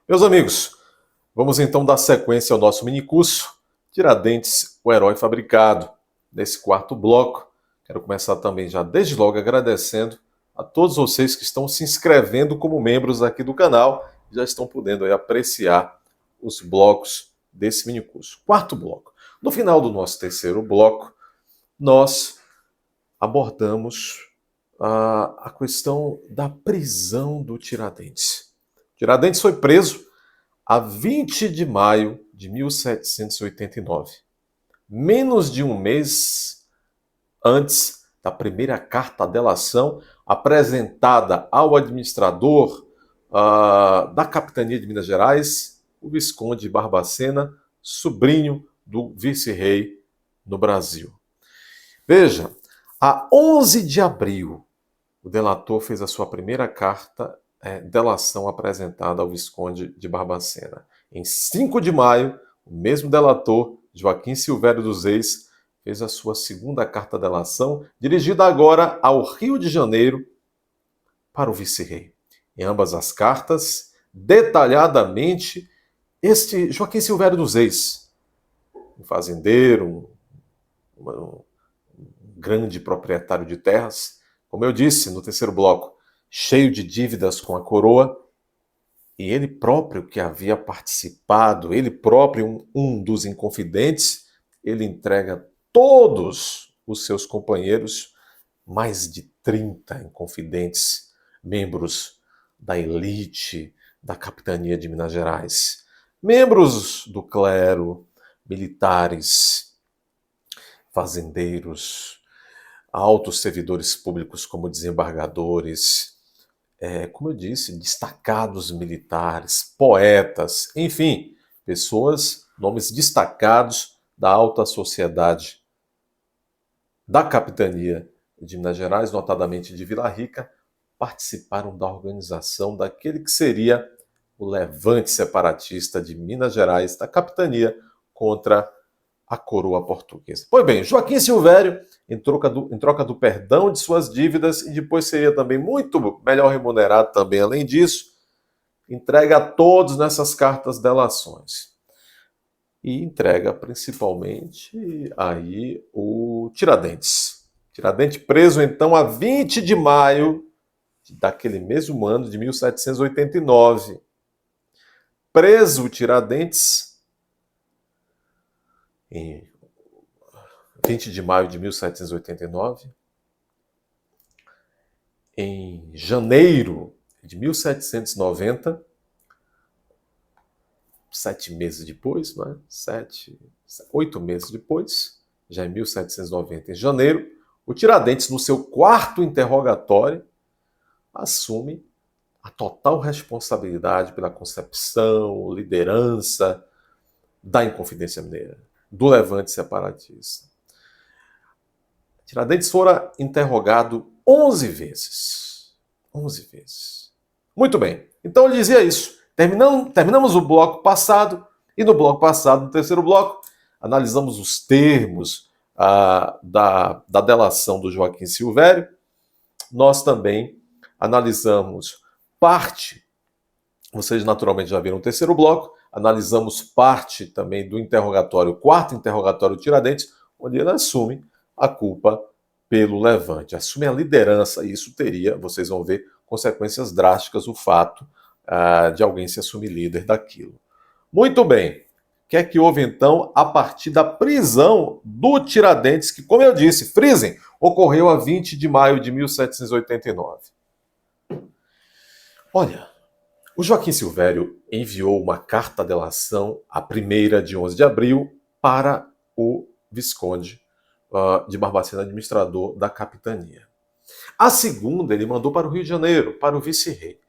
Meus amigos, vamos então dar sequência ao nosso minicurso Tiradentes, o Herói Fabricado. Nesse quarto bloco, quero começar também já desde logo agradecendo a todos vocês que estão se inscrevendo como membros aqui do canal e já estão podendo aí apreciar os blocos desse minicurso. Quarto bloco. No final do nosso terceiro bloco, nós abordamos a questão da prisão do Tiradentes. Tiradentes foi preso a 20 de maio de 1789, menos de um mês antes da primeira carta de delação apresentada ao administrador da capitania de Minas Gerais, o Visconde Barbacena, sobrinho do vice-rei no Brasil. Veja, a 11 de abril, o delator fez a sua primeira carta delação apresentada ao Visconde de Barbacena. Em 5 de maio, o mesmo delator, Joaquim Silvério dos Reis, fez a sua segunda carta delação, dirigida agora ao Rio de Janeiro para o vice-rei. Em ambas as cartas, detalhadamente, este Joaquim Silvério dos Reis, um fazendeiro, um grande proprietário de terras, como eu disse no terceiro bloco, cheio de dívidas com a coroa, e ele próprio que havia participado, ele próprio um dos inconfidentes, ele entrega todos os seus companheiros, mais de 30 inconfidentes, membros da elite da capitania de Minas Gerais, membros do clero, militares, fazendeiros, altos servidores públicos como desembargadores, como eu disse, destacados militares, poetas, enfim, pessoas, nomes destacados da alta sociedade da capitania de Minas Gerais, notadamente de Vila Rica, participaram da organização daquele que seria o levante separatista de Minas Gerais, da capitania, contra a coroa portuguesa. Pois bem, Joaquim Silvério, em troca do perdão de suas dívidas, e depois seria também muito melhor remunerado também, além disso, entrega a todos nessas cartas delações. E entrega principalmente aí o Tiradentes. Tiradentes preso então a 20 de maio daquele mesmo ano de 1789. Preso o Tiradentes em 20 de maio de 1789. Em janeiro de 1790, 7 meses depois, né? 8 meses depois, já em 1790, em janeiro, o Tiradentes, no seu quarto interrogatório, assume a total responsabilidade pela concepção, liderança da Inconfidência Mineira, do levante separatista. Tiradentes fora interrogado 11 vezes. 11 vezes. Muito bem. Então ele dizia isso. Terminamos o bloco passado, e no bloco passado, no terceiro bloco, analisamos os termos da delação do Joaquim Silvério. Nós também analisamos parte, vocês naturalmente já viram o terceiro bloco, analisamos parte também do interrogatório, o quarto interrogatório do Tiradentes, onde ele assume a culpa pelo levante, assume a liderança, e isso teria, vocês vão ver, consequências drásticas, o fato de alguém se assumir líder daquilo. Muito bem. O que é que houve então a partir da prisão do Tiradentes, que, como eu disse, frisem, ocorreu a 20 de maio de 1789. Olha, o Joaquim Silvério enviou uma carta delação, a primeira de 11 de abril, para o Visconde de Barbacena, administrador da capitania. A segunda ele mandou para o Rio de Janeiro, para o vice-rei.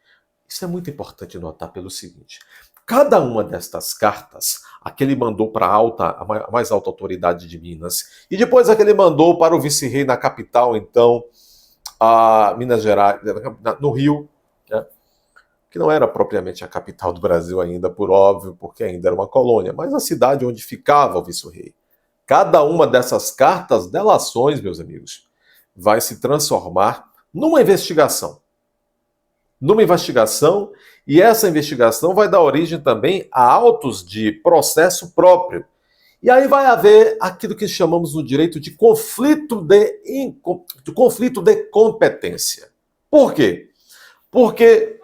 Isso é muito importante notar pelo seguinte: cada uma destas cartas, a que ele mandou para a mais alta autoridade de Minas, e depois a que ele mandou para o vice-rei na capital, então, a Minas Gerais, no Rio, né, que não era propriamente a capital do Brasil ainda, por óbvio, porque ainda era uma colônia, mas a cidade onde ficava o vice-rei. Cada uma dessas cartas, delações, meus amigos, vai se transformar numa investigação. E essa investigação vai dar origem também a autos de processo próprio. E aí vai haver aquilo que chamamos no direito de conflito de competência. Por quê? Porque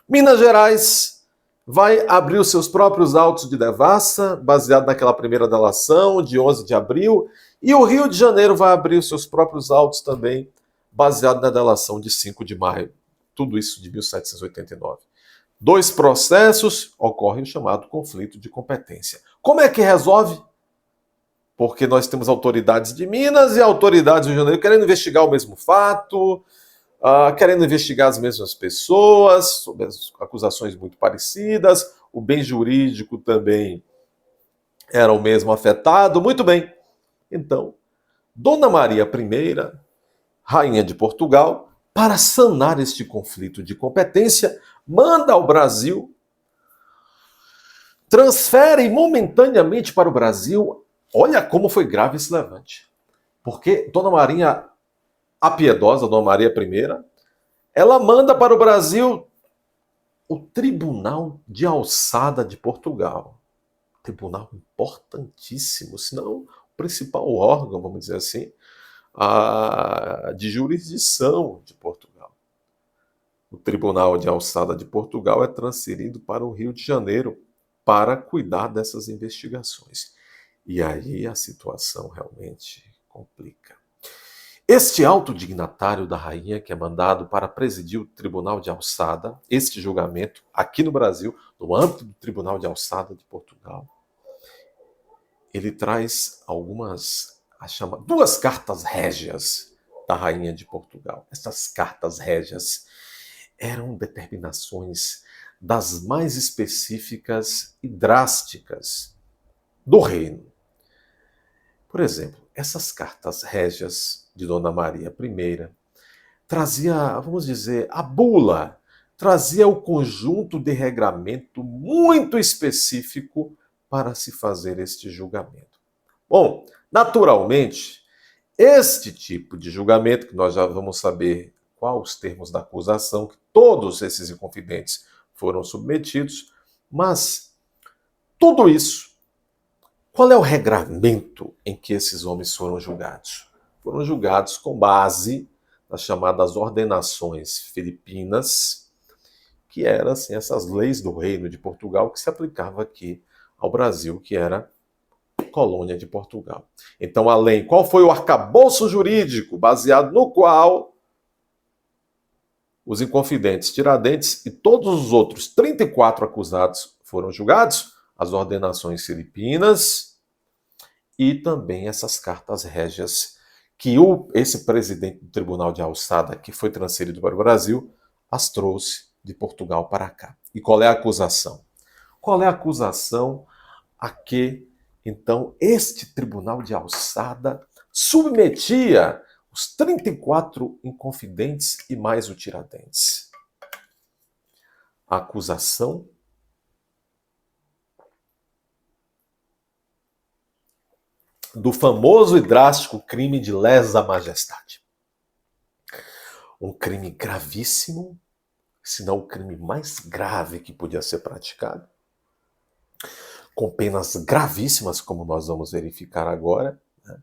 Minas Gerais vai abrir os seus próprios autos de devassa, baseado naquela primeira delação de 11 de abril, e o Rio de Janeiro vai abrir os seus próprios autos também, baseado na delação de 5 de maio. Tudo isso de 1789. Dois processos, ocorre o chamado conflito de competência. Como é que resolve? Porque nós temos autoridades de Minas e autoridades do Rio de Janeiro querendo investigar o mesmo fato, querendo investigar as mesmas pessoas, sobre as acusações muito parecidas, o bem jurídico também era o mesmo afetado. Muito bem. Então, Dona Maria I, rainha de Portugal, para sanar este conflito de competência, manda ao Brasil, transfere momentaneamente para o Brasil. Olha como foi grave esse levante. Porque Dona Maria, a piedosa, Dona Maria I, ela manda para o Brasil o Tribunal de Alçada de Portugal. Tribunal importantíssimo, se não o principal órgão, vamos dizer assim, de jurisdição de Portugal. O Tribunal de Alçada de Portugal é transferido para o Rio de Janeiro para cuidar dessas investigações. E aí a situação realmente complica. Este alto dignatário da rainha, que é mandado para presidir o Tribunal de Alçada, este julgamento aqui no Brasil, no âmbito do Tribunal de Alçada de Portugal, ele traz duas cartas régias da rainha de Portugal. Essas cartas régias eram determinações das mais específicas e drásticas do reino. Por exemplo, essas cartas régias de Dona Maria I trazia, vamos dizer, a bula, trazia o conjunto de regramento muito específico para se fazer este julgamento. Bom, naturalmente, este tipo de julgamento, que nós já vamos saber quais os termos da acusação, que todos esses inconfidentes foram submetidos, mas tudo isso, qual é o regramento em que esses homens foram julgados? Foram julgados com base nas chamadas ordenações filipinas, que eram assim, essas leis do Reino de Portugal que se aplicava aqui ao Brasil, que era colônia de Portugal. Então, qual foi o arcabouço jurídico baseado no qual os inconfidentes Tiradentes e todos os outros 34 acusados foram julgados? As ordenações filipinas e também essas cartas régias que esse presidente do Tribunal de Alçada, que foi transferido para o Brasil, as trouxe de Portugal para cá. E qual é a acusação? Qual é a acusação a que, então, este Tribunal de Alçada submetia os 34 inconfidentes e mais o Tiradentes? A acusação do famoso e drástico crime de lesa majestade. Um crime gravíssimo, se não o crime mais grave que podia ser praticado, com penas gravíssimas, como nós vamos verificar agora, né?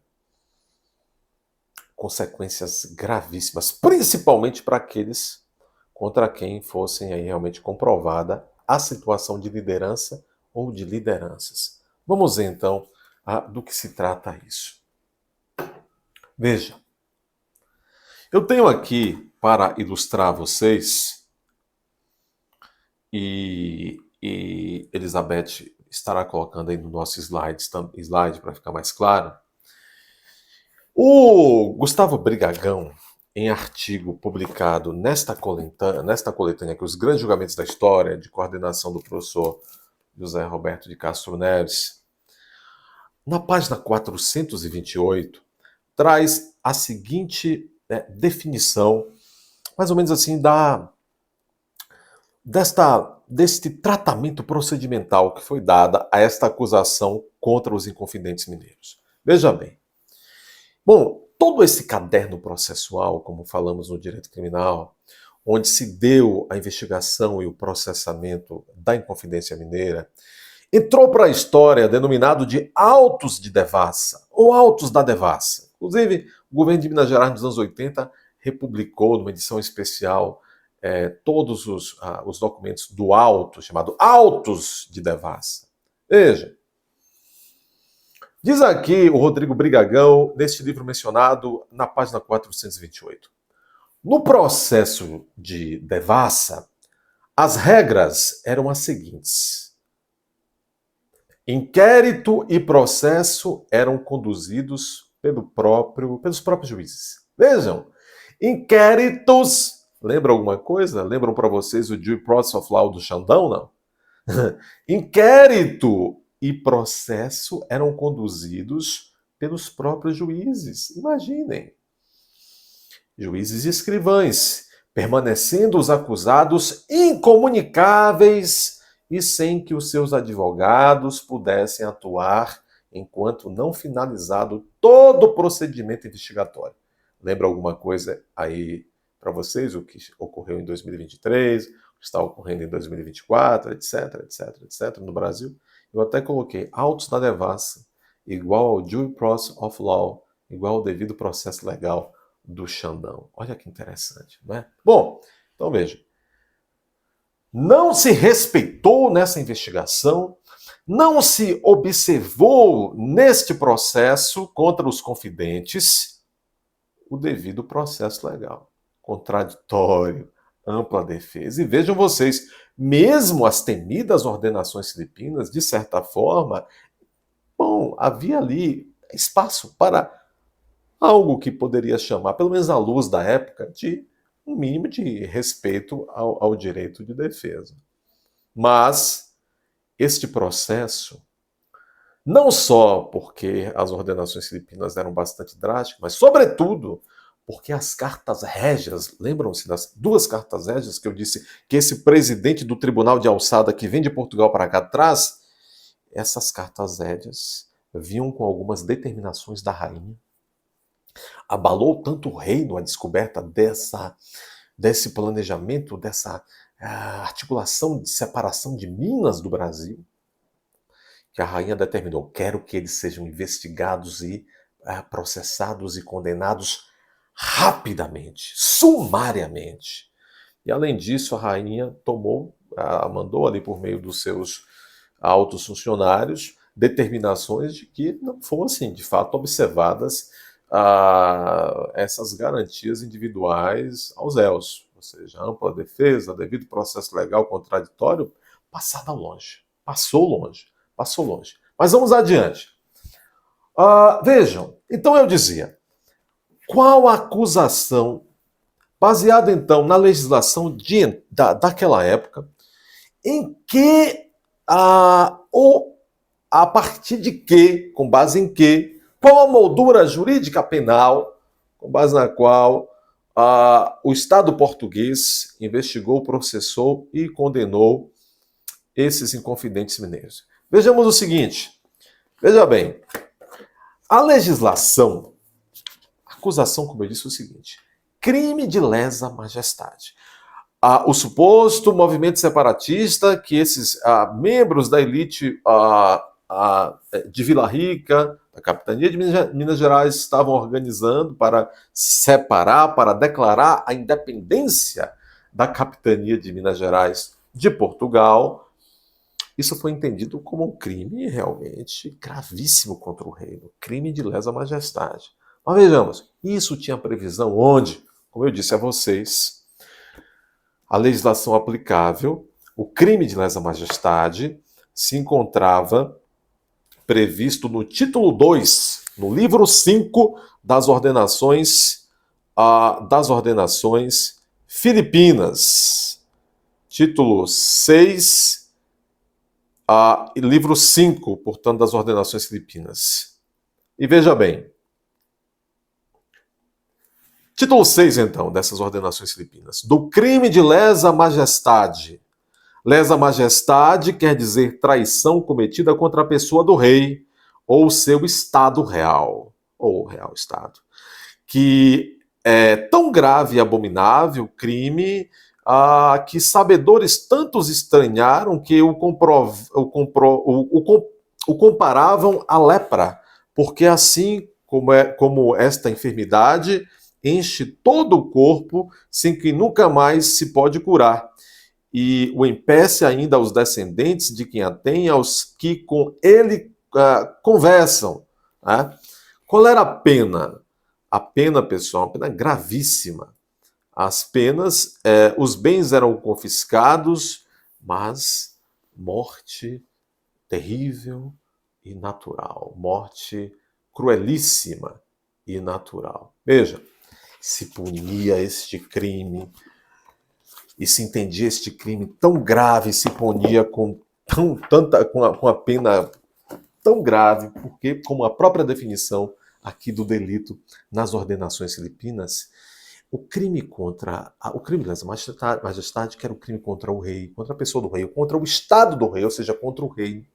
Consequências gravíssimas, principalmente para aqueles contra quem fossem aí realmente comprovada a situação de liderança ou de lideranças. Vamos ver, então, do que se trata isso. Veja, eu tenho aqui, para ilustrar vocês, e Elizabeth estará colocando aí no nosso slide para ficar mais claro, o Gustavo Brigagão, em artigo publicado nesta coletânea, que os grandes julgamentos da história, de coordenação do professor José Roberto de Castro Neves, na página 428, traz a seguinte definição, mais ou menos assim, deste tratamento procedimental que foi dada a esta acusação contra os inconfidentes mineiros. Veja bem. Bom, todo esse caderno processual, como falamos no direito criminal, onde se deu a investigação e o processamento da Inconfidência Mineira, entrou para a história denominado de Autos de Devassa, ou Autos da Devassa. Inclusive, o governo de Minas Gerais, nos anos 80, republicou, numa edição especial, todos os documentos do auto, chamado Autos de Devassa. Veja, diz aqui o Rodrigo Brigagão, neste livro mencionado, na página 428. No processo de Devassa, as regras eram as seguintes. Inquérito e processo eram conduzidos pelos próprios juízes. Vejam, inquéritos, lembra alguma coisa? Lembram para vocês o Due Process of Law do Xandão, não? Inquérito e processo eram conduzidos pelos próprios juízes. Imaginem. Juízes e escrivães, permanecendo os acusados incomunicáveis e sem que os seus advogados pudessem atuar enquanto não finalizado todo o procedimento investigatório. Lembra alguma coisa aí para vocês, o que ocorreu em 2023, o que está ocorrendo em 2024, etc, etc, etc, no Brasil? Eu até coloquei autos da devassa igual ao due process of law, igual ao devido processo legal do Xandão. Olha que interessante, não é? Bom, então veja. Não se respeitou nessa investigação, não se observou neste processo contra os confidentes o devido processo legal. Contraditório, ampla defesa. E vejam vocês, mesmo as temidas ordenações filipinas, de certa forma, bom, havia ali espaço para algo que poderia chamar, pelo menos à luz da época, de um mínimo de respeito ao direito de defesa. Mas este processo, não só porque as ordenações filipinas eram bastante drásticas, mas, sobretudo, porque as cartas régias, lembram-se das duas cartas régias que eu disse que esse presidente do Tribunal de Alçada que vem de Portugal para cá traz? Essas cartas régias vinham com algumas determinações da rainha. Abalou tanto o reino a descoberta desse planejamento, dessa articulação de separação de Minas do Brasil, que a rainha determinou: quero que eles sejam investigados e processados e condenados rapidamente, sumariamente. E além disso, a rainha mandou ali por meio dos seus altos funcionários determinações de que não fossem, de fato, observadas essas garantias individuais aos réus, ou seja, ampla defesa, devido processo legal contraditório, passou longe. Mas vamos adiante. Vejam, então eu dizia, qual a acusação, baseada então na legislação daquela época, em que, ou a partir de que, com base em que, qual a moldura jurídica penal com base na qual o Estado português investigou, processou e condenou esses inconfidentes mineiros? Vejamos o seguinte, veja bem, a legislação, a acusação, como eu disse, é o seguinte: crime de lesa majestade. O suposto movimento separatista que esses membros da elite de Vila Rica, a capitania de Minas Gerais, estavam organizando para separar, para declarar a independência da capitania de Minas Gerais de Portugal. Isso foi entendido como um crime realmente gravíssimo contra o reino, crime de lesa majestade. Mas vejamos, isso tinha previsão onde? Como eu disse a vocês, a legislação aplicável, o crime de lesa majestade, se encontrava previsto no título 2, no livro 5 das ordenações filipinas. Título 6, livro 5, portanto, das ordenações filipinas. E veja bem, título 6, então, dessas ordenações filipinas. Do crime de lesa majestade. Lesa majestade quer dizer traição cometida contra a pessoa do rei ou seu estado real, ou real estado, que É tão grave e abominável o crime que sabedores tantos estranharam que o comparavam à lepra, porque assim como esta enfermidade enche todo o corpo sem que nunca mais se pode curar. E o impece ainda aos descendentes de quem a tem, aos que com ele conversam. Né? Qual era a pena? A pena, pessoal, uma pena gravíssima. As penas, os bens eram confiscados, mas morte terrível e natural. Morte cruelíssima e natural. Veja, se punia este crime e se entendia este crime tão grave, se punia com a pena tão grave, porque, como a própria definição aqui do delito nas ordenações filipinas, o crime de lesa majestade, que era o crime contra o rei, contra a pessoa do rei, contra o estado do rei, ou seja, contra o rei,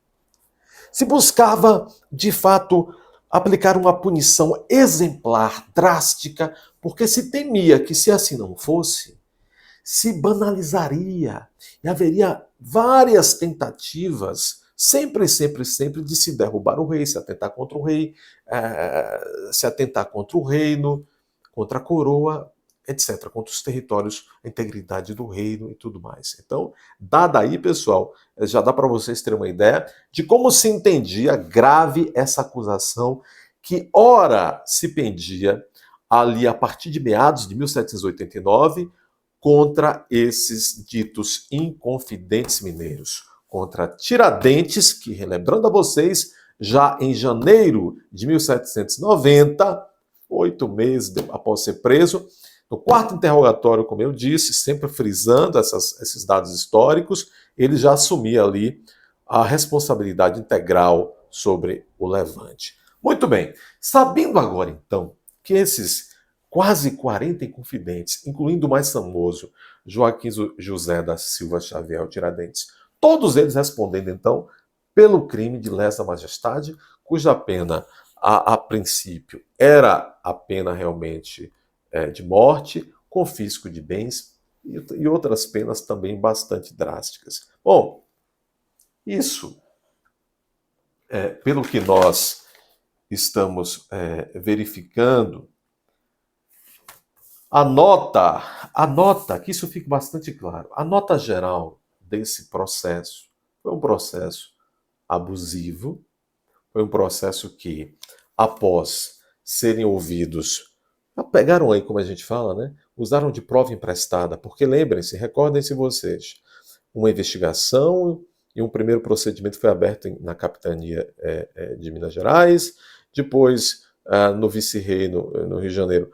se buscava, de fato, aplicar uma punição exemplar, drástica, porque se temia que, se assim não fosse, se banalizaria e haveria várias tentativas, sempre, de se derrubar o rei, se atentar contra o rei, se atentar contra o reino, contra a coroa, etc., contra os territórios, a integridade do reino e tudo mais. Então, dada aí, pessoal, já dá para vocês terem uma ideia de como se entendia grave essa acusação que, ora, se pendia ali a partir de meados de 1789, contra esses ditos inconfidentes mineiros, contra Tiradentes, que, relembrando a vocês, já em janeiro de 1790, 8 meses após ser preso, no quarto interrogatório, como eu disse, sempre frisando esses dados históricos, ele já assumia ali a responsabilidade integral sobre o levante. Muito bem, sabendo agora então que esses quase 40 inconfidentes, incluindo o mais famoso, Joaquim José da Silva Xavier Tiradentes, todos eles respondendo, então, pelo crime de lesa majestade, cuja pena, a princípio, era a pena realmente de morte, confisco de bens e outras penas também bastante drásticas. Bom, isso, pelo que nós estamos verificando, a nota, que isso fique bastante claro, a nota geral desse processo foi um processo abusivo, foi um processo que, após serem ouvidos, pegaram aí, como a gente fala, né? Usaram de prova emprestada, porque lembrem-se, recordem-se vocês, uma investigação e um primeiro procedimento foi aberto na capitania de Minas Gerais, depois no vice-rei no Rio de Janeiro,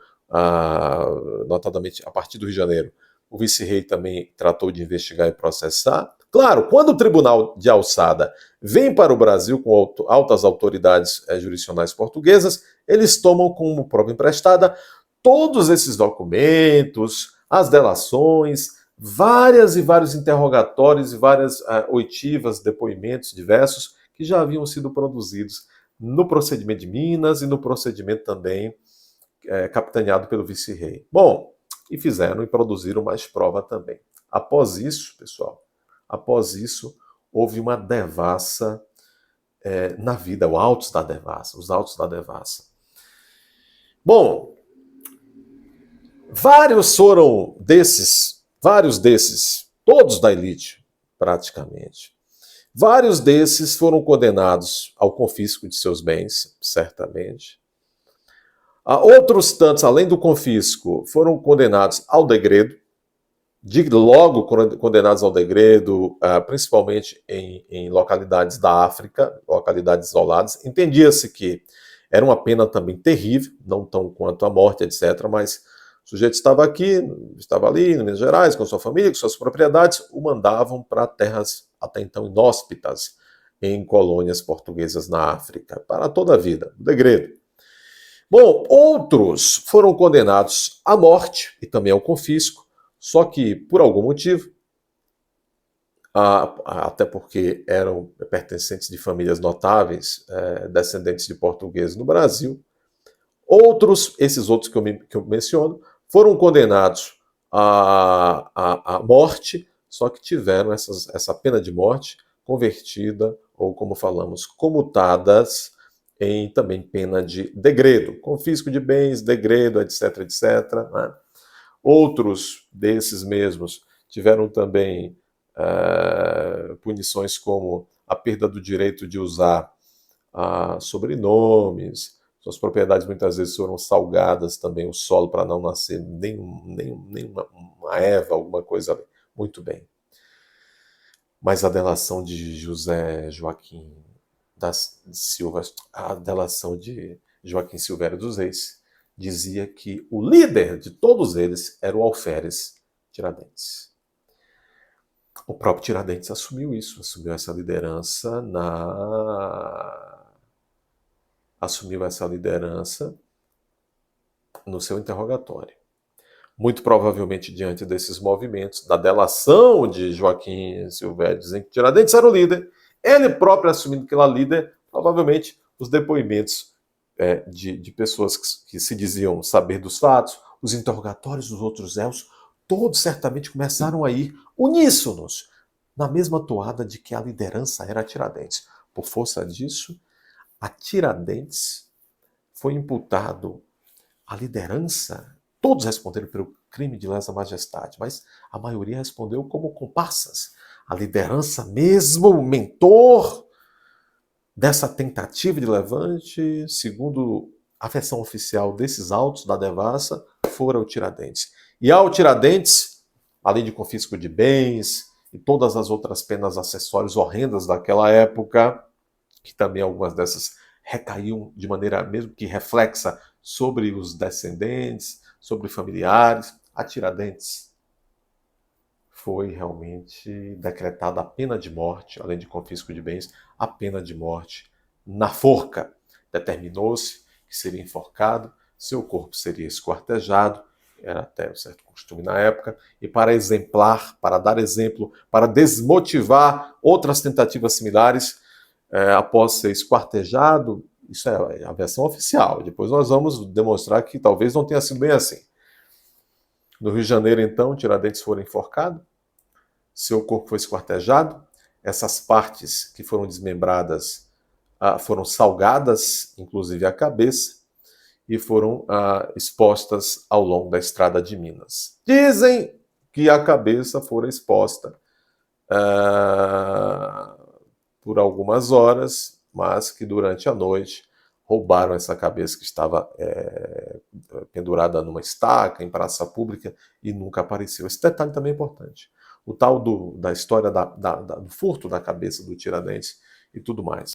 notadamente a partir do Rio de Janeiro, o vice-rei também tratou de investigar e processar. Claro, quando o Tribunal de Alçada vem para o Brasil com altas autoridades jurisdicionais portuguesas, eles tomam como prova emprestada todos esses documentos, as delações, várias e vários interrogatórios e várias oitivas, depoimentos diversos que já haviam sido produzidos no procedimento de Minas e no procedimento também capitaneado pelo vice-rei. Bom, e fizeram e produziram mais prova também. Após isso, pessoal, houve uma devassa na vida, os autos da devassa. Bom, vários desses, todos da elite, praticamente. Vários desses foram condenados ao confisco de seus bens, certamente. Outros tantos, além do confisco, foram condenados ao degredo, logo condenados ao degredo, principalmente em localidades da África, localidades isoladas. Entendia-se que era uma pena também terrível, não tão quanto a morte, etc., mas o sujeito estava aqui, estava ali, em Minas Gerais, com sua família, com suas propriedades, o mandavam para terras até então inóspitas, em colônias portuguesas na África, para toda a vida, o degredo. Bom, outros foram condenados à morte e também ao confisco, só que, por algum motivo, até porque eram pertencentes de famílias notáveis, descendentes de portugueses no Brasil, Esses outros que eu menciono, foram condenados à morte, só que tiveram essa pena de morte convertida, ou como falamos, comutadas em também pena de degredo, confisco de bens, degredo, etc, etc. Né? Outros desses mesmos tiveram também punições como a perda do direito de usar sobrenomes, suas propriedades muitas vezes foram salgadas também, o solo para não nascer nem uma erva, alguma coisa ali. Muito bem. Mas a delação de José Joaquim das Silva, a delação de Joaquim Silvério dos Reis, dizia que o líder de todos eles era o alferes Tiradentes. O próprio Tiradentes assumiu isso, assumiu essa liderança no seu interrogatório. Muito provavelmente diante desses movimentos, da delação de Joaquim Silvério, dizendo que Tiradentes era o líder, ele próprio assumindo que ele era líder, provavelmente os depoimentos de pessoas que se diziam saber dos fatos, os interrogatórios dos outros réus, todos certamente começaram a ir uníssonos na mesma toada de que a liderança era Tiradentes. Por força disso, a Tiradentes foi imputado a liderança. Todos responderam pelo crime de lesa majestade, mas a maioria respondeu como comparsas. A liderança mesmo, o mentor dessa tentativa de levante, segundo a versão oficial desses autos da devassa, fora o Tiradentes. E ao Tiradentes, além de confisco de bens e todas as outras penas acessórias horrendas daquela época, que também algumas dessas recaíam de maneira mesmo que reflexa sobre os descendentes, sobre familiares, a Tiradentes foi realmente decretada a pena de morte, além de confisco de bens, a pena de morte na forca. Determinou-se que seria enforcado, seu corpo seria esquartejado, era até um certo costume na época, e para dar exemplo, para desmotivar outras tentativas similares, após ser esquartejado, isso é a versão oficial. Depois nós vamos demonstrar que talvez não tenha sido bem assim. No Rio de Janeiro, então, Tiradentes foi enforcado, seu corpo foi esquartejado, essas partes que foram desmembradas foram salgadas, inclusive a cabeça, e foram expostas ao longo da estrada de Minas. Dizem que a cabeça fora exposta por algumas horas, mas que durante a noite roubaram essa cabeça que estava pendurada numa estaca, em praça pública, e nunca apareceu. Esse detalhe também é importante. O tal da história do furto da cabeça do Tiradentes e tudo mais.